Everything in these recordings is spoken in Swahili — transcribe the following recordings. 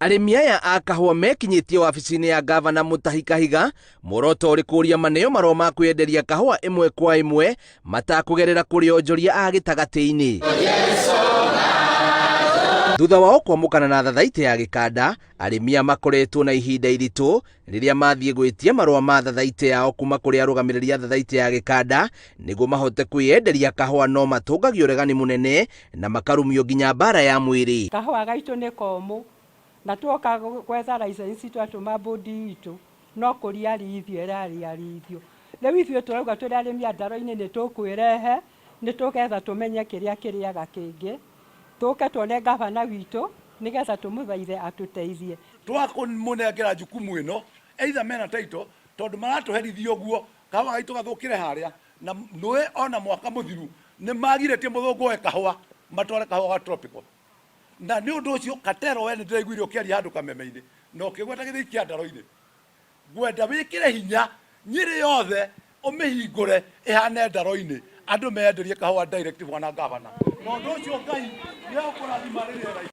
Arĩmi aya a kahũa mekinyĩtie wabici-inĩ ya gavana Mutahi Kahiga muoroto ũrĩ kũria maneo marũa ma kwĩyenderia kahũa ĩmwe kwa ĩmwe matakũgerera kũrĩ onjoria a gĩtagatĩ-inĩ. Thutha wao kwamũkana na thathaitĩ ya gĩkanda, arĩmi aya makoretwo na ihinda iritũ rĩrĩa mathiĩ gwĩtia marũa ma thathaitĩ yao kuma kũrĩ arũgamĩrĩri a thathaitĩ ya gĩkanda nĩguo mahote kwĩyenderia kahũa, no matũngagio ũregani mũnene na makarumio nginya mbara ya mwĩrĩ. Kahũa gaitũ nĩ komũ na tuoka gwetha license twatũma bodi itũ no kũria rithio ĩrarĩa rithio. Rĩu ithuĩ tũrauga tũrĩ arĩmi a Ndaro-inĩ nĩ tũkwĩrehe, nĩ tũgetha tũmenye kĩrĩa kĩrĩaga kĩngĩ, tũke tuone gavana witũ nĩgetha tũmũthaithe atũteithie. Twakũmũnengera jukumu ĩno either mena taito tondũ maratũherithia ũguo kahũa gaitũ gathũkire harĩa na nũĩ ona mwaka mũthiru nĩ magirĩtie mũthũngũ we kahũa matware kahũa ga tropical. Na nĩ ũndũ ũcio Katero we nĩ ndĩraiguire ũkĩaria handũ kameme-inĩ na ũkĩgweta gĩthĩi kĩa Ndaro-inĩ, ngwenda wĩkĩre hinya Nyĩrĩ yothe ũmĩhingũre ĩhane Ndaro-inĩ, andũ meyenderie kahũa direct bwana gavana.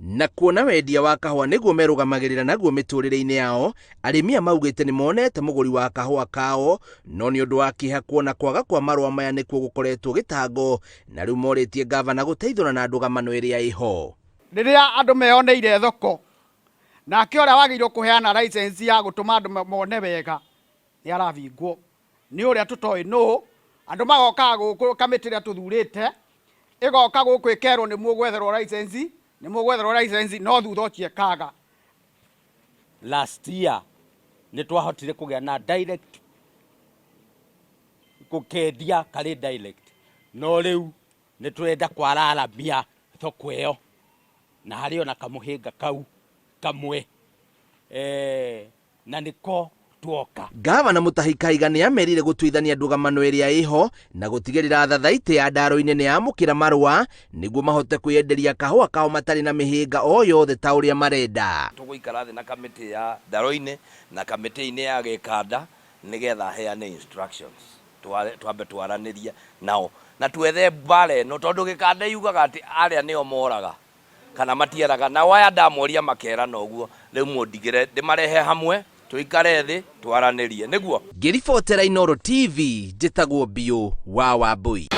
Na kuona wendia wa kahũa nĩguo merũgamagĩrĩra naguo mĩtũrĩre-inĩ yao, arĩmi aya maugĩte nĩ monete mũgũri wa kahũa kao, no nĩ ũndũ wa kĩeha kuona kwaga kwa marũa maya nĩkuo gũkoretwo gĩtango, na rĩu morĩtie gavana gũteithũra na ndũgamano ĩrĩa ĩho. Rĩrĩa andũ meyoneire thoko nake ũrĩa wagĩrĩirwo kũheana license ya gũtũma andũ mone wega nĩ arabingwo nĩ ũrĩa tũtoĩ nũ. Andũ magoka gũkũ kamĩtĩ ĩrĩa tũthurĩte ĩgoka gũkũ ĩkerwo nĩ mũgwetherwo license no thutha ũcio ĩkaga. Last year nĩ twahotire kũgĩa na direct gũkendia karĩ direct, no rĩu nĩ tũrenda kwararamia thoko ĩyo na harĩ ona kamũhĩnga kau kamwe na nĩko tuoka. Gavana Mutahi Kahiga nĩ amerire gũtuithania ndũgamano ĩrĩa ĩho na gũtigĩrĩra thathaitĩ ya Ndaro-inĩ nĩ yamũkĩra marũa nĩguo mahote kwĩyenderia kahũa kao matarĩ na mĩhĩnga o yothe ta ũrĩa marenda. Tũgũikara thĩ na kamĩtĩ ya Ndaro-inĩ na kamĩtĩ-inĩ ya gĩkanda nĩgetha heane instructions, twambe twaranĩrie nao na twethe mbara ĩno tondũ gĩkanda yugaga atĩ arĩa nĩo moraga kana matieraga, na waya ndamoria makerana ũguo. Rĩu mũndigĩre ndĩmarehe hamwe tuikare thĩ twaranĩrie nĩguo. Ngĩribotera Inooro TV, njĩtagwo Biũ wa Wambui.